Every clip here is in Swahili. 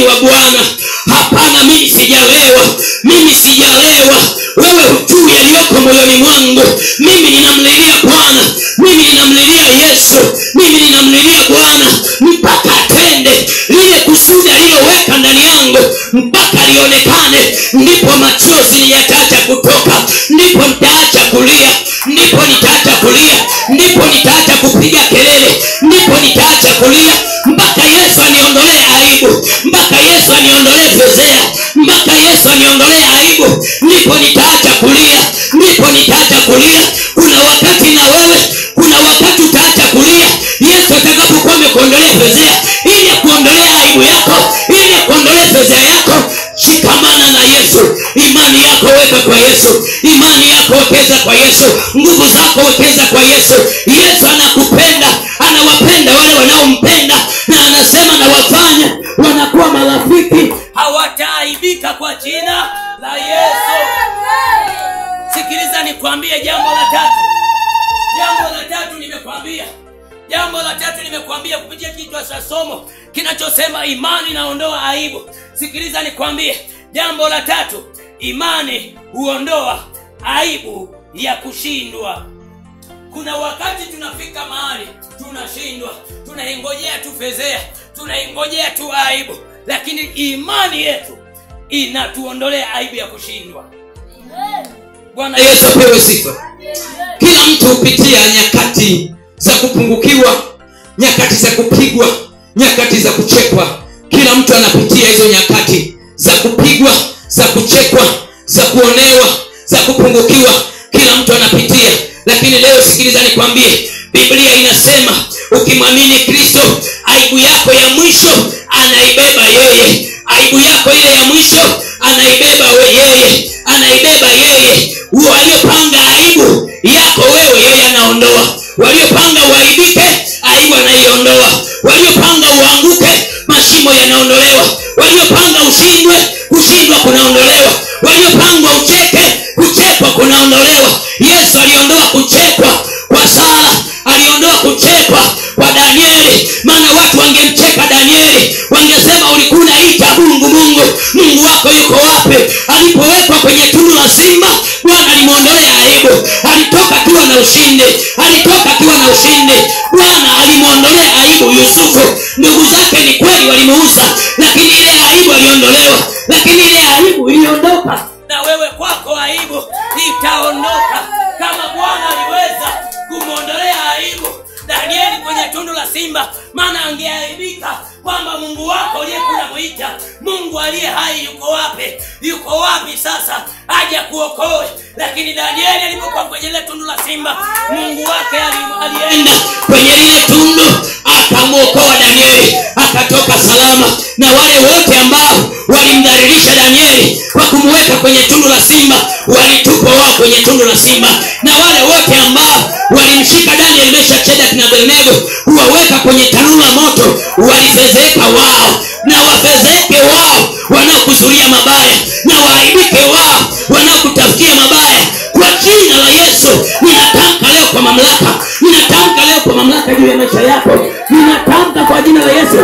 ni wa Bwana. Hapana, mimi sijalewa. Wewe hujui yaliyoko moyoni mwangu. Mimi ninamlilia Bwana, mimi ninamlilia Yesu, mimi ninamlilia Bwana mpaka atende lile kusudi aliloweka ndani yangu, mpaka lionekane. Ndipo machozi yataacha kutoka, ndipo nitaacha kulia, ndipo nitaacha kupiga kelele, ndipo nitaacha kulia mpaka Yesu aniondolee aibu, mpaka Yesu aniondolee fedheha, mpaka Yesu aniondolee aibu. Ndipo nitaacha kulia. Kuna wakati na wewe, kuna wakati utaacha kulia Yesu atakapokuwa amekuondolea fedheha, ili kuondolea aibu yako, ili kuondolea fedheha yako. Shikamana na Yesu. Imani yako weka kwa Yesu. Imani yako wekeza kwa Yesu. Nguvu zako wekeza kwa Yesu. Yesu anakupenda, anawapenda wale wanaompenda, na anasema na wafanya wanakuwa marafiki, hawataaibika kwa jina la Yesu. Sikiliza nikwambie jambo la tatu nimekwambia kupitia kichwa cha somo kinachosema imani inaondoa aibu. Sikiliza nikwambie jambo la tatu, imani huondoa aibu ya kushindwa. Kuna wakati tunafika mahali tunashindwa, tunaingojea tu fedheha, tunaingojea tu aibu, lakini imani yetu inatuondolea aibu ya kushindwa. Bwana Yesu apewe sifa. Kila mtu hupitia nyakati za kupungukiwa, nyakati za kupigwa, nyakati za kuchekwa. Kila mtu anapitia hizo nyakati za kupigwa, za kuchekwa, za kuonewa, za kupungukiwa. Kila mtu anapitia. Lakini leo sikiliza nikwambie, Biblia inasema ukimwamini Kristo, aibu yako ya mwisho anaibeba yeye. Aibu yako ile ya mwisho anaibeba yeye. Waliopanga aibu yako wewe, yeye anaondoa. Waliopanga uaibike, aibu anaiondoa. Waliopanga uanguke, mashimo yanaondolewa. Waliopanga ushindwe, kushindwa kunaondolewa. Waliopanga ucheke, kuchekwa kunaondolewa. Yesu aliondoa kuchekwa kwa Sara, aliondoa kuchekwa kwa Danieli. Maana watu wangemcheka Danieli, wangesema ulikuwa unaita Mungu wako yuko wapi? Alipowekwa kwenye tundu la simba, Bwana alimuondolea aibu. Alitoka akiwa na ushindi. Bwana alimuondolea aibu Yusufu. Ndugu zake ni kweli walimuuza, lakini ile aibu aliondolewa, lakini ile aibu iliondoka. Na wewe kwako aibu itaondoka kama Bwana aliweza kumuondolea aibu Danieli kwenye tundu la simba. Maana angeaibika kwamba Mungu wako uliyekuwa muita, Mungu aliye hai yuko wapi sasa aje kuokoe. Lakini Danieli alipokuwa kwenye ile tundu la simba, Mungu wake alienda kwenye ile tundu akamuokoa Danieli, akatoka salama. Na wale wote ambao walimdhalilisha Danieli kwa kumweka kwenye tundu la simba, walitupwa wao kwenye tundu la simba. Na wale wote ambao walimshika Danieli, Meshaki, Shadraka na Abednego kuwaweka kwenye tanuru la moto, walifezeka wao. Na wafezeke wao wanaokuzuia mabaya, na waaibike wao wanaokutafutia mabaya. Kwa jina la Yesu ninatamka leo kwa mamlaka juu ya maisha yako. Ninatamka kwa jina la Yesu,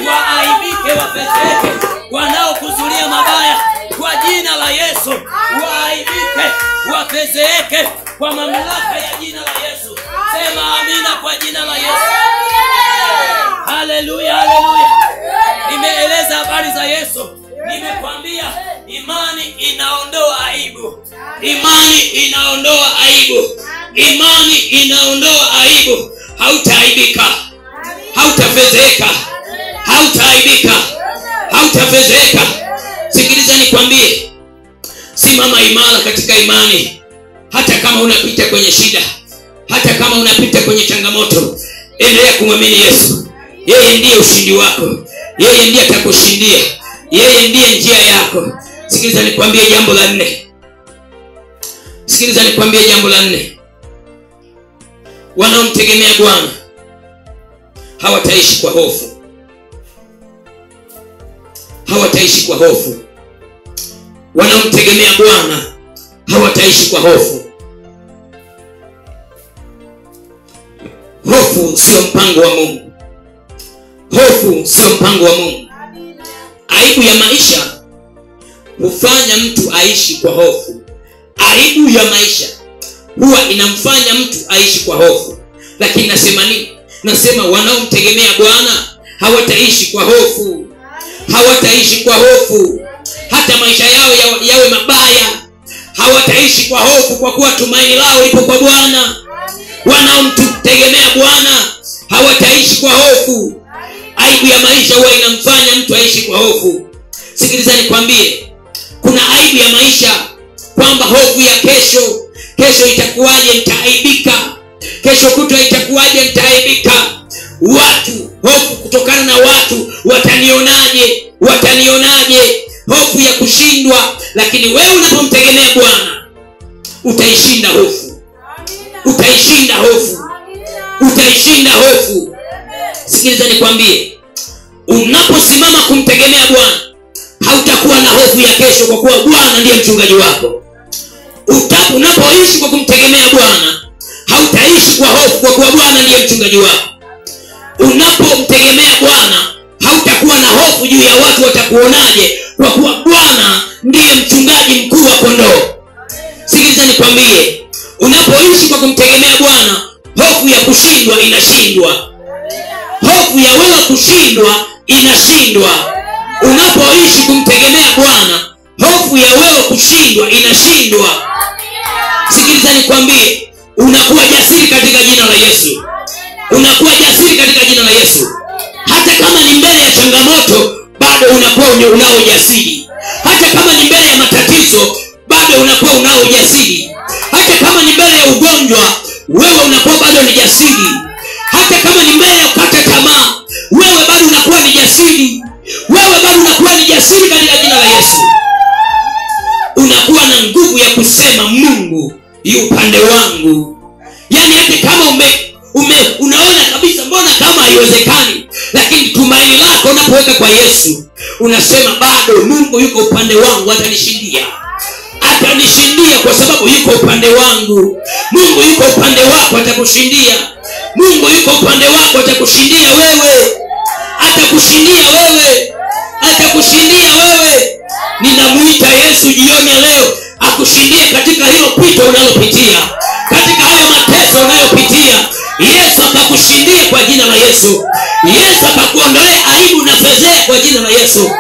waaibike, wafezeke wanaokuzuia mabaya. Kwa jina la Yesu waaibike, wafezeke kwa mamlaka ya jina la Yesu. Sema amina kwa jina la Yesu. Haleluya. Nimeeleza habari za Yesu. Nimekwambia imani inaondoa aibu. Hautaaibika, hautafezeka. Sikiliza nikwambie, simama imara katika imani. Hata kama unapita kwenye shida, hata kama unapita kwenye changamoto, endelea kumwamini Yesu. Yeye ndiye ushindi wako, yeye ndiye atakushindia, yeye ndiye njia yako. Sikiliza nikwambie jambo la nne. Wanaomtegemea Bwana hawataishi kwa hofu. Wanaomtegemea Bwana hawataishi kwa hofu. Hofu sio mpango wa Mungu. Aibu ya maisha hufanya mtu aishi kwa hofu. Aibu ya maisha huwa inamfanya mtu aishi kwa hofu. Lakini nasema nini? Nasema wanaomtegemea Bwana hawataishi kwa hofu. Hawataishi kwa hofu. Hata maisha yao yawe mabaya, hawataishi kwa hofu, kwa kuwa tumaini lao lipo kwa Bwana. Wanaomtegemea Bwana hawataishi kwa hofu. Aibu ya maisha huwa inamfanya mtu aishi kwa hofu. Sikiliza nikwambie, kuna aibu ya maisha kwamba hofu ya kesho. Kesho itakuwaje? Nitaaibika. Kesho kutwa itakuwaje? Nitaaibika. Watu, hofu kutokana na watu, watanionaje? Watanionaje? Hofu ya kushindwa. Lakini wewe unapomtegemea Bwana utaishinda hofu. Utaishinda hofu. Utaishinda hofu. Sikiliza nikwambie, unaposimama kumtegemea Bwana hautakuwa na hofu ya kesho, kwa kuwa Bwana ndiye mchungaji wako. Unapoishi kwa kumtegemea Bwana hautaishi kwa hofu, kwa kuwa Bwana ndiye mchungaji wako. Unapomtegemea Bwana hautakuwa na hofu juu ya watu watakuonaje, kwa kuwa Bwana ndiye mchungaji mkuu wa kondoo. Sikiliza nikwambie, unapoishi kwa kumtegemea Bwana hofu ya kushindwa inashindwa. Hofu ya wewe kushindwa inashindwa. Unapoishi kumtegemea Bwana hofu ya wewe kushindwa inashindwa. Sikiliza nikwambie, unakuwa jasiri katika jina la Yesu. Unakuwa jasiri katika jina la Yesu. Hata kama ni mbele ya changamoto bado unakuwa unao ujasiri. Hata kama ni mbele ya matatizo bado unakuwa unao ujasiri. Hata kama ni mbele ya ugonjwa wewe unakuwa bado ni jasiri. Hata kama ni mbele ya kukata tamaa wewe bado unakuwa ni jasiri. Wewe bado unakuwa ni jasiri katika jina la Yesu. Unakuwa na nguvu ya kusema Mungu yu upande wangu. Yaani hata kama unaona kabisa mbona kama haiwezekani, lakini tumaini lako unapoweka kwa Yesu unasema bado Mungu yuko upande wangu, atanishindia. Atanishindia kwa sababu yuko upande wangu. Mungu yuko upande wako, atakushindia. Mungu yuko upande wako, atakushindia wewe. Atakushindia wewe. Atakushindia wewe. Ninamuita Yesu jioni ya leo akushindie katika hilo pito unalopitia, katika hayo mateso unayopitia. Yesu akakushindia kwa jina la Yesu. Yesu akakuondolea aibu na fedheha kwa jina la Yesu.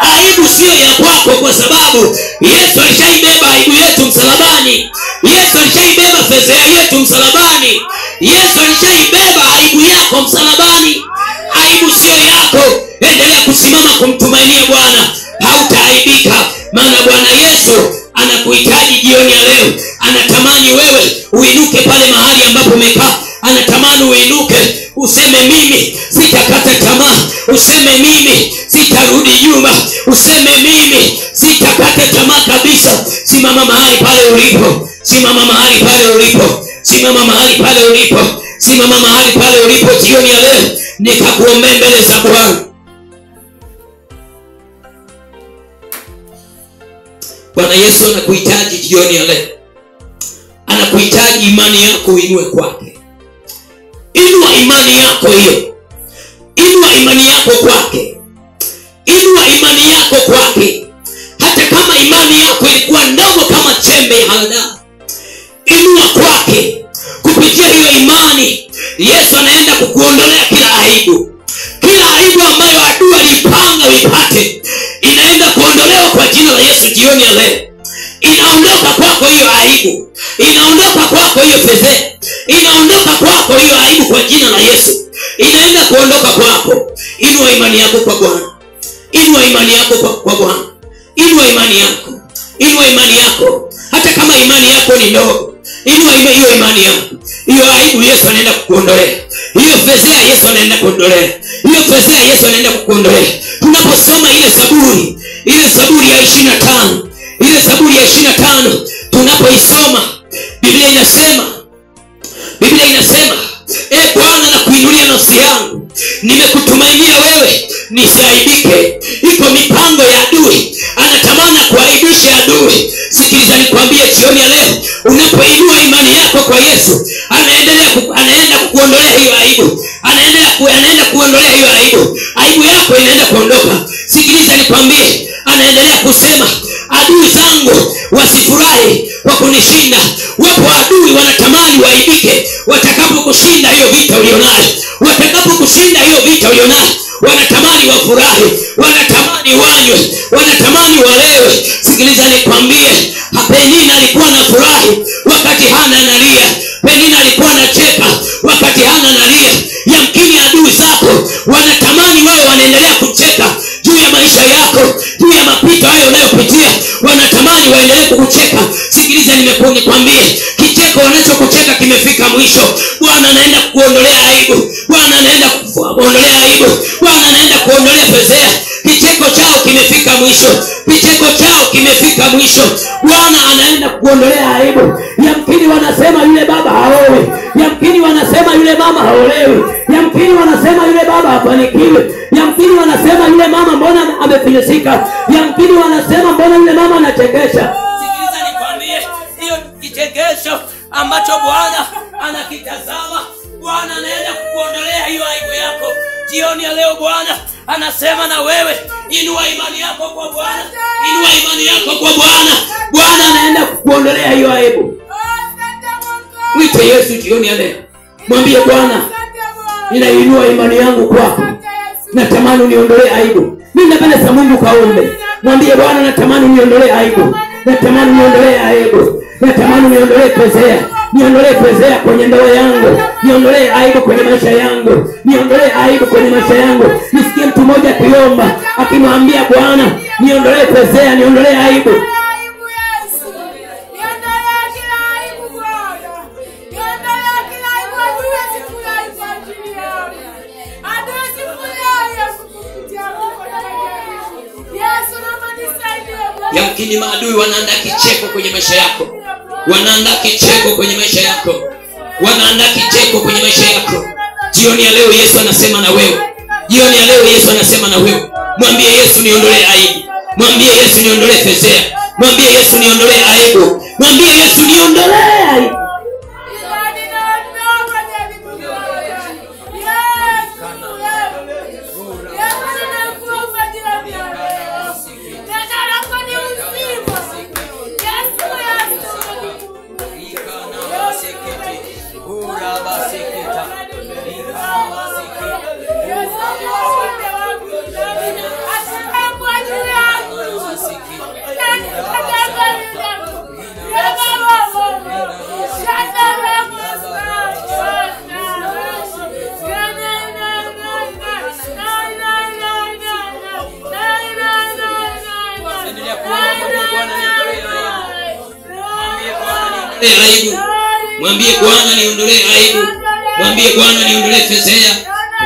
Aibu sio ya kwako, kwa sababu Yesu alishaibeba aibu yetu msalabani. Yesu alishaibeba fedheha yetu msalabani. Yesu alishaibeba aibu yako msalabani. Aibu sio yako. Endelea kusimama kumtumainia Bwana, hautaaibika. Maana Bwana Yesu anakuhitaji jioni ya leo. Anatamani wewe uinuke pale mahali ambapo umekaa. Anatamani uinuke useme mimi sitakata tamaa. Useme mimi sitarudi nyuma. Useme mimi sitakata tamaa kabisa. Simama mahali pale ulipo. Simama mahali pale ulipo. Simama mahali pale ulipo. Simama mahali pale ulipo jioni ya leo, nikakuombea mbele za Bwana. Bwana Yesu anakuhitaji jioni ya leo. Anakuhitaji imani yako uinue kwake. Inua imani yako hiyo. Inua imani yako kwake. Inua imani yako kwake. Hata kama imani yako ilikuwa ndogo kama chembe ya haradali, inua kwake. Kupitia hiyo imani Yesu anaenda kukuondolea kila aibu. Kila aibu ambayo adui alipanga uipate inaenda kuondolewa kwa jina la Yesu jioni ya leo. Inaondoka kwako hiyo aibu. Inaondoka kwako hiyo fedheha. Inaondoka kwako hiyo aibu kwa jina la Yesu. Inaenda kuondoka kwako. Inua imani yako kwa Bwana. Inua imani yako kwa Bwana. Inua imani yako. Inua imani yako. Hata kama imani yako ni ndogo, inua hiyo imani yako. Hiyo aibu Yesu anaenda kukuondolea. Hiyo fedheha Yesu anaenda kuondolea. Hiyo fedheha Yesu anaenda kukuondolea. Tunaposoma ile Zaburi ya 25, ile Zaburi ya 25 tunapoisoma, Biblia inasema Bwana nakuinulia nafsi yangu, nimekutumainia wewe nisiaibike. Iko mipango ya adui, anatamani kuaibisha adui. Sikiliza nikwambie jioni ya leo, unapoinua imani yako kwa Yesu, anaenda kukuondolea hiyo aibu. Anaenda kuondolea hiyo aibu. Aibu yako yako inaenda kuondoka. Sikiliza nikwambie, anaendelea kusema, adui zangu wasifurahi kwa kunishinda. Wapo adui wanatamani waibike watakapokushinda hiyo vita ulionayo. Watakapokushinda hiyo vita ulionayo, wanatamani wafurahi, wanatamani wanywe, wanatamani walewe. Sikiliza nikwambie, Penina alikuwa na furahi wakati Hana analia. Penina alikuwa anacheka wakati Hana analia. Yamkini adui zako wanatamani wewe wanaendelea kucheka juu ya maisha yako, juu ya mapito hayo unayopitia. Wanatamani waendelee kukucheka. Sikiliza nikwambie, kicheko wanachokucheka kimefika mwisho. Bwana anaenda kuondolea aibu. Bwana anaenda kuondolea aibu. Bwana anaenda kuondolea fedheha. Kicheko chao kimefika mwisho. Kicheko chao kimefika mwisho. Bwana anaenda kuondolea aibu. Yamkini wanasema yule baba haowi. Yamkini wanasema yule mama haolewi. Yamkini wanasema yule baba hafanikiwi. Yamkini wanasema yule mama mbona amefilisika. Yamkini wanasema mbona yule mama anachekesha. Sikiliza nikwambie, hiyo kichekesho ambacho Bwana anakitazama, Bwana anaenda kukuondolea hiyo aibu yako. Jioni ya leo Bwana anasema na wewe, inua imani yako kwa Bwana. Inua imani yako kwa Bwana. Bwana anaenda kukuondolea hiyo aibu. Mwite Yesu jioni ya leo. Mwambie Bwana, ninainua imani yangu kwako. Natamani uniondolee aibu. Mimi napenda sa Mungu kaombe. Mwambie Bwana, natamani uniondolee aibu. Natamani uniondolee aibu. Natamani uniondolee fedheha. Niondolee fedheha kwenye ndoa yangu. Niondolee aibu kwenye maisha yangu. Niondolee aibu kwenye maisha yangu. Nisikie mtu mmoja akiomba akimwambia Bwana, niondolee fedheha, niondolee aibu. Yamkini maadui wanaandaa kicheko kwenye maisha yako. Wanaandaa kicheko kwenye maisha yako. Wanaandaa kicheko kwenye maisha yako. Jioni ya leo Yesu anasema na wewe. Jioni ya leo Yesu anasema na wewe. Mwambie Yesu, niondolee aibu. Mwambie Yesu, niondolee fedheha. Mwambie Yesu, niondolee aibu. Mwambie Yesu, niondolee aibu. Mwambie Bwana, niondolee aibu. Mwambie Bwana, niondolee fedheha.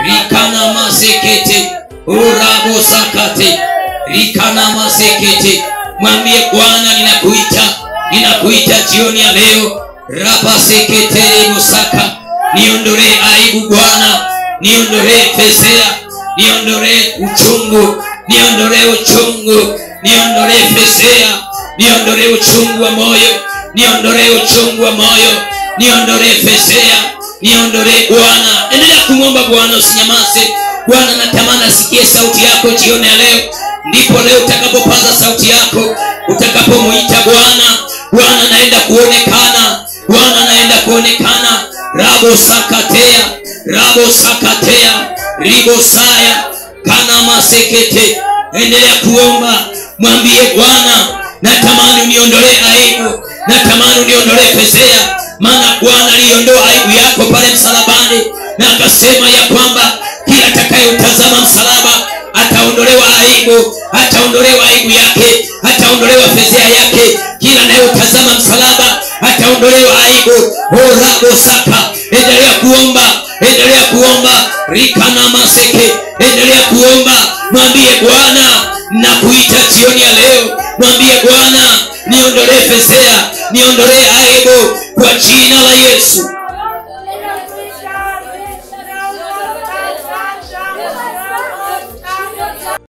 Rikana masekete urabo sakate rikana masekete. Mwambie Bwana, ninakuita jioni ya leo. Raba sekete musaka, niondolee aibu Bwana. Niondolee fedheha, niondolee uchungu, niondolee uchungu, niondolee fedheha, niondolee uchungu wa moyo, niondolee uchungu wa moyo, niondolee fedheha, niondolee Bwana. Endelea kumwomba Bwana, usinyamaze. Bwana natamani asikie sauti yako jioni ya leo. Ndipo leo utakapopaza sauti yako, utakapomuita Bwana, Bwana anaenda kuonekana. Bwana anaenda kuonekana. Rabo sakatea, rabo sakatea, ribo saya, kana masekete. Endelea kuomba, mwambie Bwana, natamani uniondolee aibu, natamani uniondolee fedheha. Maana Bwana aliondoa aibu yako pale msalabani, na akasema ya kwamba kila atakayetazama msalaba ataondolewa aibu, ataondolewa aibu yake, ataondolewa fedheha yake. Kila anayetazama msalaba ataondolewa aibu. Orabo saka. Endelea kuomba, endelea kuomba. Rikana maseke, endelea kuomba. Mwambie Bwana, nakuita jioni ya leo. Mwambie Bwana, niondolee fedheha, niondolee aibu kwa jina la Yesu.